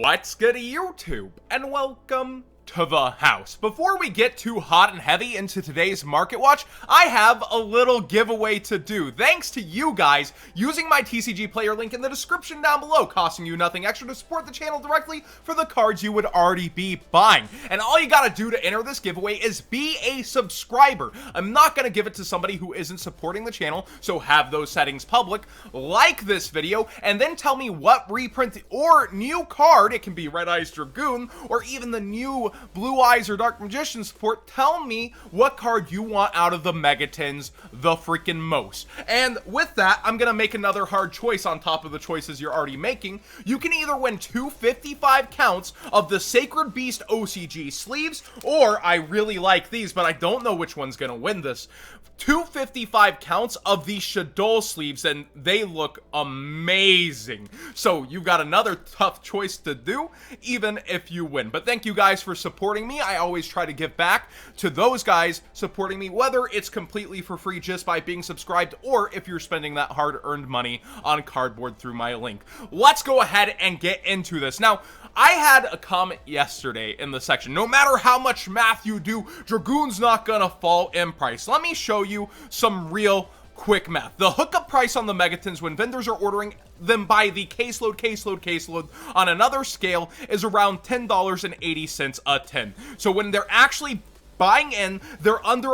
What's good, YouTube, and welcome to the house. Before we get too hot and heavy into today's market watch, I have a little giveaway to do. Thanks to you guys using my TCG player link in the description down below, costing you nothing extra to support the channel directly for the cards you would already be buying. And all you gotta do to enter this giveaway is be a subscriber. I'm not gonna give it to somebody who isn't supporting the channel, so have those settings public, like this video, and then tell me what reprint or new card, it can be Red Eyes Dragoon, or even the new Blue Eyes or Dark Magician support. Tell me what card you want out of the Megatins the freaking most. And with that, I'm gonna make another hard choice on top of the choices you're already making. You can either win 255 counts of the Sacred Beast OCG sleeves, or I really like these, but I don't know which one's gonna win this. 255 counts of the Shadow sleeves, and they look amazing. So you've got another tough choice to do, even if you win. But thank you guys for supporting me. I always try to give back to those guys supporting me, whether it's completely for free just by being subscribed, or if you're spending that hard-earned money on cardboard through my link. Let's go ahead and get into this. Now, I had a comment yesterday in the section. No matter how much math you do, Dragoon's not gonna fall in price. Let me show you some real quick math. The hookup price on the Megatins when vendors are ordering them by the caseload on another scale is around $10.80 a tin. So when they're actually buying in, they're under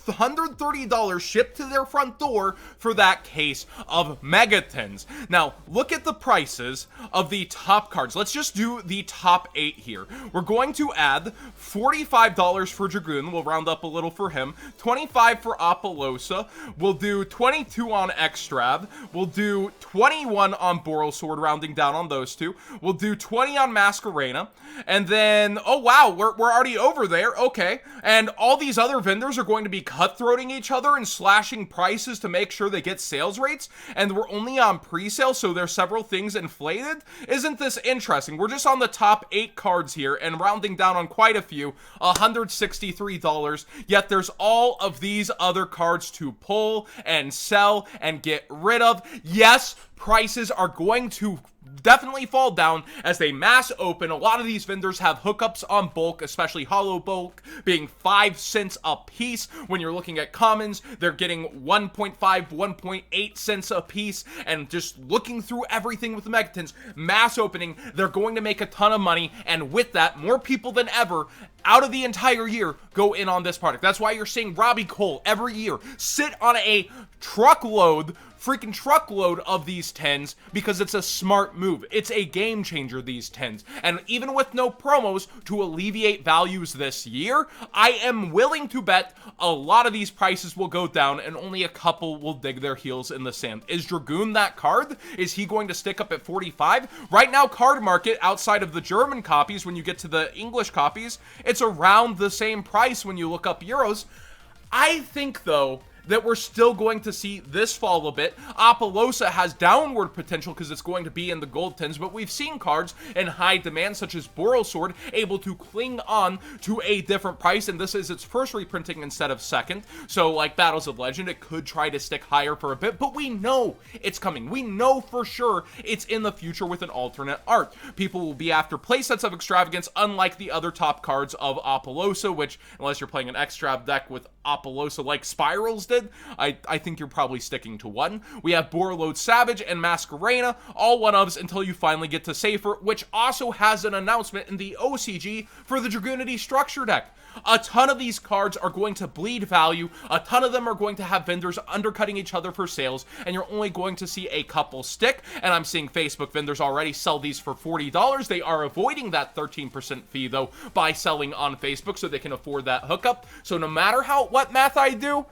$130 shipped to their front door for that case of Megatins. Now, look at the prices of the top cards. Let's just do the top 8 here. We're going to add $45 for Dragoon. We'll round up a little for him. $25 for Apollosa. We'll do $22 on Extrav. We'll do $21 on Borrelsword, rounding down on those two. We'll do $20 on Masquerena. And then, oh wow, we're already over there. Okay. And all these other vendors are going to be cutthroating each other and slashing prices to make sure they get sales rates, and we're only on pre-sale, so there's several things inflated. Isn't this interesting? We're just on the top 8 cards here and rounding down on quite a few, $163, yet there's all of these other cards to pull and sell and get rid of. Yes, prices are going to definitely fall down as they mass open. A lot of these vendors have hookups on bulk, especially hollow bulk, being 5 cents a piece. When you're looking at commons, they're getting 1.5, 1.8 cents a piece. And just looking through everything with the Megatins, mass opening, they're going to make a ton of money. And with that, more people than ever out of the entire year go in on this product. That's why you're seeing Robbie Cole every year sit on a freaking truckload of these tens, because it's a smart move. It's a game changer, these tens. And even with no promos to alleviate values this year, I am willing to bet a lot of these prices will go down and only a couple will dig their heels in the sand. Is Dragoon that card? Is he going to stick up at 45? Right now, card market, outside of the German copies, when you get to the English copies, it's around the same price when you look up euros. I think, though, that we're still going to see this fall a bit. Apollosa has downward potential because it's going to be in the gold tens, but we've seen cards in high demand such as Borrelsword able to cling on to a different price, and this is its first reprinting instead of second. So like Battles of Legend, it could try to stick higher for a bit, but we know it's coming. We know for sure it's in the future with an alternate art. People will be after playsets of Extravagance, unlike the other top cards of Apollosa, which, unless you're playing an Extrav deck with Apollosa like Spirals did, I think you're probably sticking to one. We have Borrelode Savage and Masquerena, all one-ofs until you finally get to Safer, which also has an announcement in the OCG for the Dragoonity structure deck. A ton of these cards are going to bleed value, a ton of them are going to have vendors undercutting each other for sales, and you're only going to see a couple stick, and I'm seeing Facebook vendors already sell these for $40. They are avoiding that 13% fee, though, by selling on Facebook so they can afford that hookup. So no matter what math I do,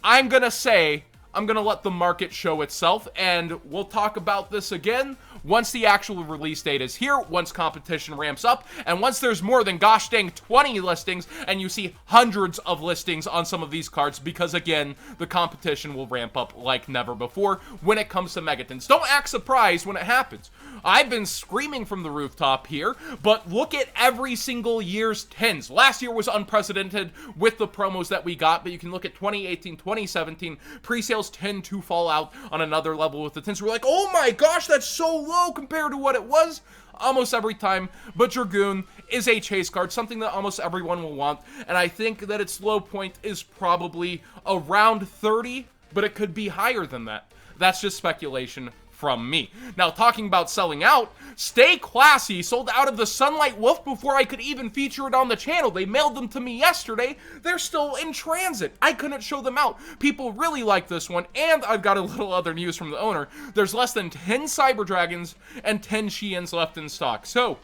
I'm gonna let the market show itself, and we'll talk about this again once the actual release date is here, once competition ramps up, and once there's more than gosh dang 20 listings, and you see hundreds of listings on some of these cards, because again, the competition will ramp up like never before when it comes to Megatins. Don't act surprised when it happens. I've been screaming from the rooftop here, but look at every single year's tens. Last year was unprecedented with the promos that we got, but you can look at 2018, 2017, pre-sales tend to fall out on another level with the tens. We're like, oh my gosh, that's so low compared to what it was. almost every time, but Dragoon is a chase card, something that almost everyone will want, and I think that its low point is probably around 30, but it could be higher than that. That's just speculation from me. Now, talking about selling out, Stay Classy sold out of the Sunlight Wolf before I could even feature it on the channel. They mailed them to me yesterday. They're still in transit. I couldn't show them out. People really like this one, and I've got a little other news from the owner. There's less than 10 Cyber Dragons and 10 Sheins left in stock. So,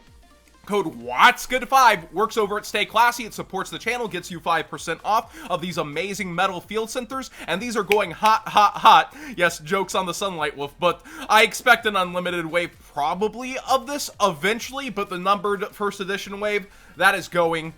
code WhatsGood5 works over at Stay Classy. It supports the channel, gets you 5% off of these amazing metal field centers, and these are going hot, hot, hot. Yes, jokes on the Sunlight Wolf, but I expect an unlimited wave probably of this eventually, but the numbered first edition wave, that is gone.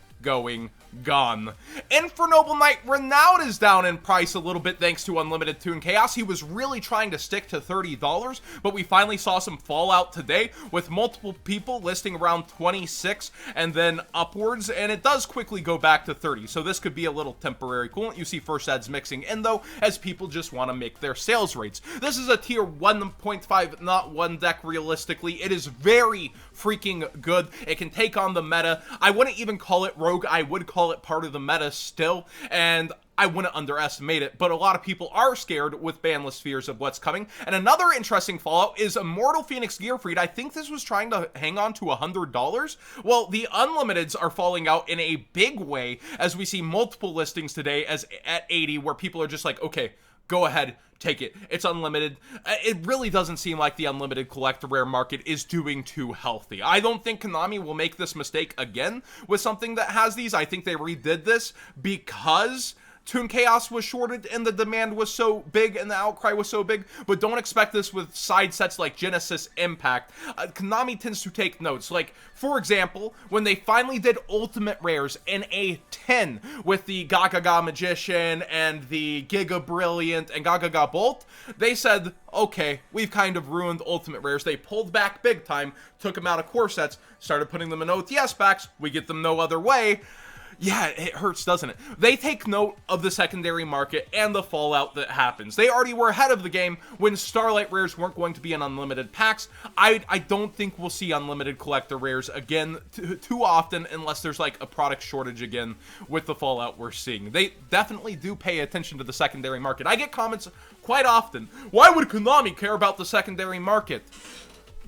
Infernoble Knight Renowned is down in price a little bit thanks to Unlimited Toon Chaos. He was really trying to stick to $30, but we finally saw some fallout today with multiple people listing around 26 and then upwards, and it does quickly go back to 30, so this could be a little temporary coolant. You see first ads mixing in though, as people just want to make their sales rates. This is a tier 1.5, not one deck realistically. It is very freaking good. It can take on the meta. I wouldn't even call it rogue, I would call it part of the meta still, and I wouldn't underestimate it, but a lot of people are scared with banless fears of what's coming. And another interesting fallout is Immortal Phoenix Gearfried. I think this was trying to hang on to $100. Well, the Unlimiteds are falling out in a big way, as we see multiple listings today as at 80, where people are just like, okay, go ahead, take it. It's unlimited. It really doesn't seem like the unlimited collector rare market is doing too healthy. I don't think Konami will make this mistake again with something that has these. I think they redid this because Toon Chaos was shorted and the demand was so big and the outcry was so big, but don't expect this with side sets like Genesis Impact. Konami tends to take notes. Like, for example, when they finally did Ultimate Rares in a 10 with the Gagaga Magician and the Giga Brilliant and Gagaga Bolt, they said, okay, we've kind of ruined Ultimate Rares. They pulled back big time, took them out of core sets, started putting them in OTS packs. We get them no other way. Yeah, it hurts, doesn't it? They take note of the secondary market and the fallout that happens. They already were ahead of the game when Starlight Rares weren't going to be in unlimited packs. I don't think we'll see unlimited collector rares again too often unless there's like a product shortage again with the fallout we're seeing. They definitely do pay attention to the secondary market. I get comments quite often, why would Konami care about the secondary market?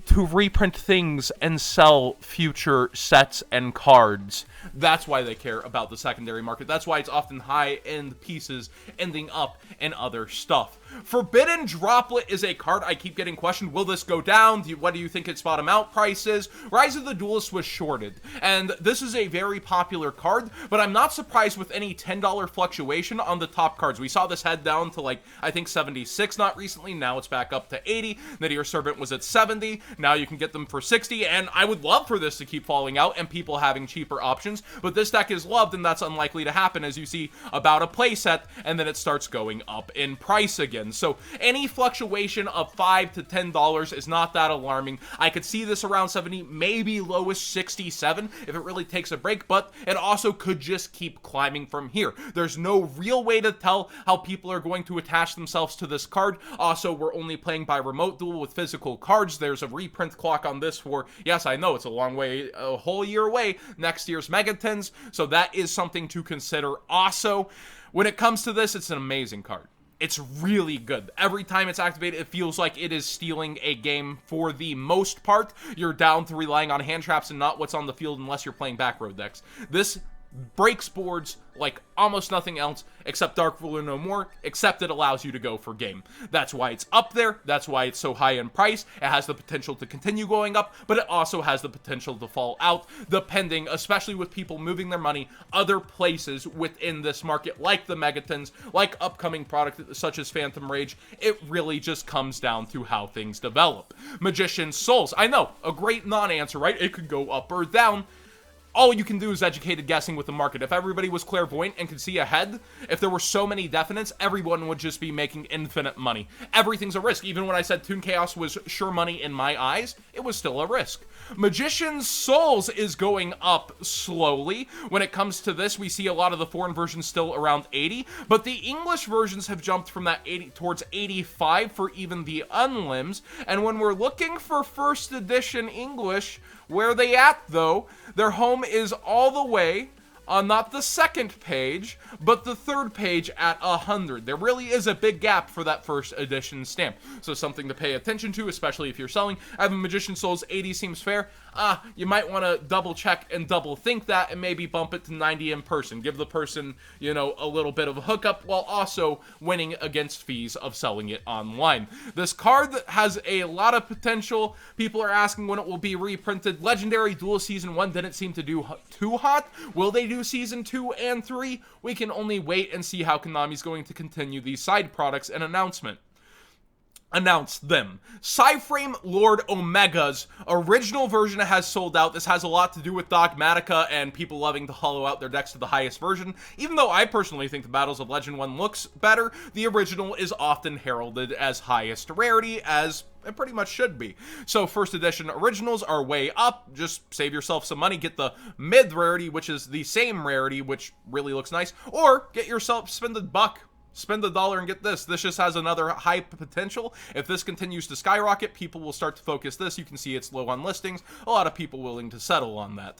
To reprint things and sell future sets and cards. That's why they care about the secondary market. That's why it's often high-end pieces ending up in other stuff. Forbidden Droplet is a card I keep getting questioned. Will this go down? What do you think its bottom out price is? Rise of the Duelist was shorted, and this is a very popular card, but I'm not surprised with any $10 fluctuation on the top cards. We saw this head down to like, I think 76 not recently. Now it's back up to 80. Nadir Servant was at 70. Now you can get them for 60, and I would love for this to keep falling out and people having cheaper options, but this deck is loved, and that's unlikely to happen, as you see about a playset, and then it starts going up in price again. So any fluctuation of $5 to $10 is not that alarming. I could see this around 70, maybe lowest 67 if it really takes a break, but it also could just keep climbing from here. There's no real way to tell how people are going to attach themselves to this card. Also, we're only playing by remote duel with physical cards. There's a reprint clock on this for, yes, I know it's a long way, a whole year away, next year's Megatins, so that is something to consider. Also, when it comes to this, it's an amazing card. It's really good. Every time it's activated, it feels like it is stealing a game for the most part. You're down to relying on hand traps and not what's on the field unless you're playing back row decks. This breaks boards like almost nothing else except Dark Ruler No More, except it allows you to go for game. That's why it's up there. That's why it's so high in price. It has the potential to continue going up, but it also has the potential to fall out, depending, especially with people moving their money other places within this market, like the Megatins, like upcoming product such as Phantom Rage. It really just comes down to how things develop. Magician's Souls. I know, a great non-answer, right? It could go up or down. all you can do is educated guessing with the market. If everybody was clairvoyant and could see ahead, if there were so many definites, everyone would just be making infinite money. Everything's a risk. Even when I said Toon Chaos was sure money in my eyes, it was still a risk. Magician's Souls is going up slowly. When it comes to this, we see a lot of the foreign versions still around 80, but the English versions have jumped from that 80 towards 85 for even the unlims. And when we're looking for first edition English, where are they at though? Their home is all the way on not the second page, but the third page at 100. There really is a big gap for that first edition stamp. So something to pay attention to, especially if you're selling. Having Magician Souls 80 seems fair. You might want to double check and double think that and maybe bump it to 90 in person. Give the person, you know, a little bit of a hookup while also winning against fees of selling it online. This card has a lot of potential. People are asking when it will be reprinted. Legendary Duel Season 1 didn't seem to do too hot. Will they do Season 2 and 3? We can only wait and see how Konami's going to continue these side products and announce them. Cyframe Lord Omega's original version has sold out. This has a lot to do with Dogmatica and people loving to hollow out their decks to the highest version. Even though I personally think the Battles of Legend 1 looks better, the original is often heralded as highest rarity, as it pretty much should be. So first edition originals are way up. Just save yourself some money, get the mid rarity, which is the same rarity, which really looks nice, or get yourself, spend $1. Spend $1 and get this. This just has another high potential. If this continues to skyrocket, people will start to focus this. You can see it's low on listings. A lot of people willing to settle on that.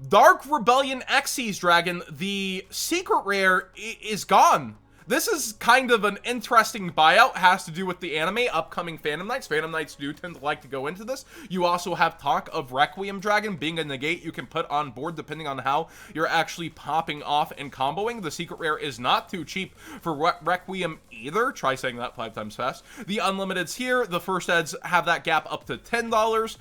Dark Rebellion Xyz Dragon, the secret rare is gone. This is kind of an interesting buyout. Has to do with the anime, upcoming Phantom Knights. Phantom Knights do tend to like to go into this. You also have talk of Requiem Dragon being a negate you can put on board depending on how you're actually popping off and comboing. The secret rare is not too cheap for Requiem either. Try saying that 5 times fast. The Unlimiteds here, the first eds have that gap up to $10.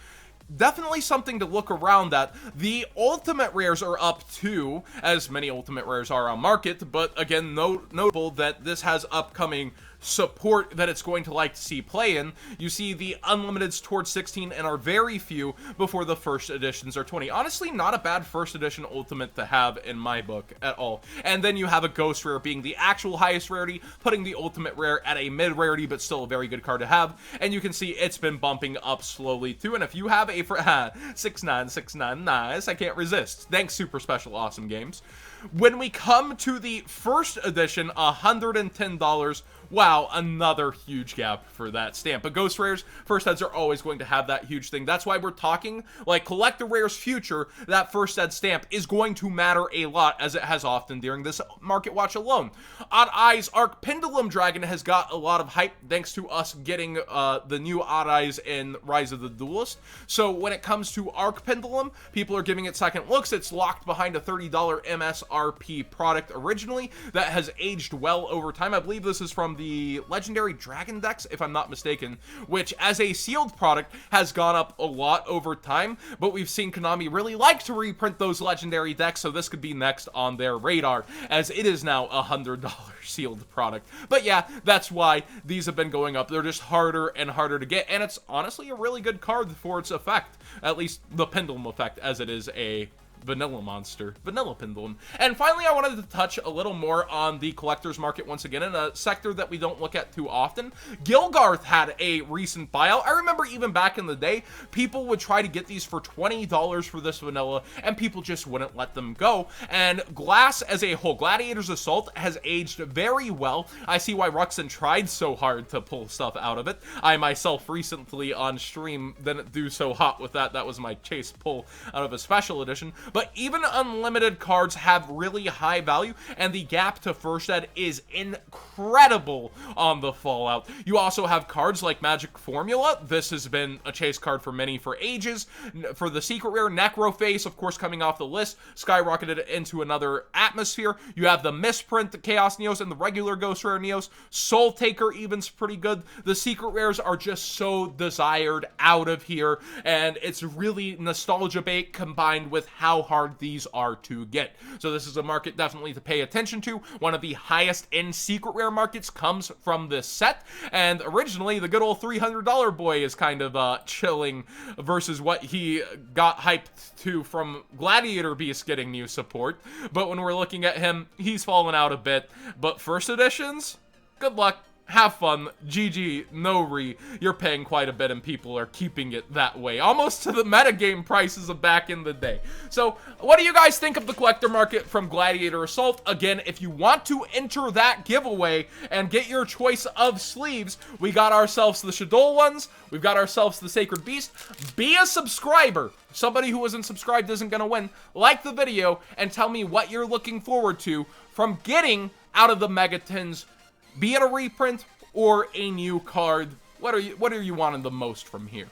Definitely something to look around at. The ultimate rares are up too, as many ultimate rares are on market, but again, notable that this has upcoming support that it's going to like to see play in. You see the Unlimiteds towards 16 and are very few before the first editions are 20. Honestly, not a bad first edition ultimate to have in my book at all. And then you have a Ghost Rare being the actual highest rarity, putting the ultimate rare at a mid rarity, but still a very good card to have. And you can see it's been bumping up slowly too. And if you have a 6969, nice, I can't resist. Thanks, Super Special Awesome Games. When we come to the first edition, $110. Wow, another huge gap for that stamp. But Ghost Rares, first eds are always going to have that huge thing. That's why we're talking, like, Collector Rares future, that first ed stamp is going to matter a lot, as it has often during this market watch alone. Odd Eyes Arc Pendulum Dragon has got a lot of hype thanks to us getting the new Odd Eyes in Rise of the Duelist. So when it comes to Arc Pendulum, people are giving it second looks. It's locked behind a $30 MSRP product originally that has aged well over time. I believe this is from the Legendary Dragon decks, if I'm not mistaken, which as a sealed product has gone up a lot over time, but we've seen Konami really like to reprint those Legendary decks, so this could be next on their radar, as it is now a $100 sealed product. But yeah, that's why these have been going up. They're just harder and harder to get, and it's honestly a really good card for its effect, at least the pendulum effect, as it is a vanilla monster, vanilla pendulum. And finally, I wanted to touch a little more on the collector's market once again, in a sector that we don't look at too often. Gilgarth had a recent buyout. I remember even back in the day, people would try to get these for $20 for this vanilla, and people just wouldn't let them go. And Glass as a whole, Gladiator's Assault, has aged very well. I see why Ruxin tried so hard to pull stuff out of it. I myself recently on stream didn't do so hot with that. That was my chase pull out of a special edition. But even unlimited cards have really high value, and the gap to first ed is incredible on the Fallout. You also have cards like Magic Formula. This has been a chase card for many for ages. For the secret rare, Necroface, of course, coming off the list, skyrocketed into another atmosphere. You have the misprint, the Chaos Neos, and the regular Ghost Rare Neos. Soul Taker even's pretty good. The secret rares are just so desired out of here, and it's really nostalgia bait combined with how how hard these are to get. So this is a market definitely to pay attention to. One of the highest end secret rare markets comes from this set, and originally the good old $300 boy is kind of chilling versus what he got hyped to from Gladiator Beast getting new support. But when we're looking at him, he's fallen out a bit. But first editions, good luck. Have fun. GG, no re. You're paying quite a bit and people are keeping it that way. Almost to the metagame prices of back in the day. So, what do you guys think of the collector market from Gladiator Assault? Again, if you want to enter that giveaway and get your choice of sleeves, we got ourselves the Shadol ones. We've got ourselves the Sacred Beast. Be a subscriber. Somebody who isn't subscribed isn't going to win. Like the video and tell me what you're looking forward to from getting out of the Megatins. Be it a reprint or a new card. What are you wanting the most from here?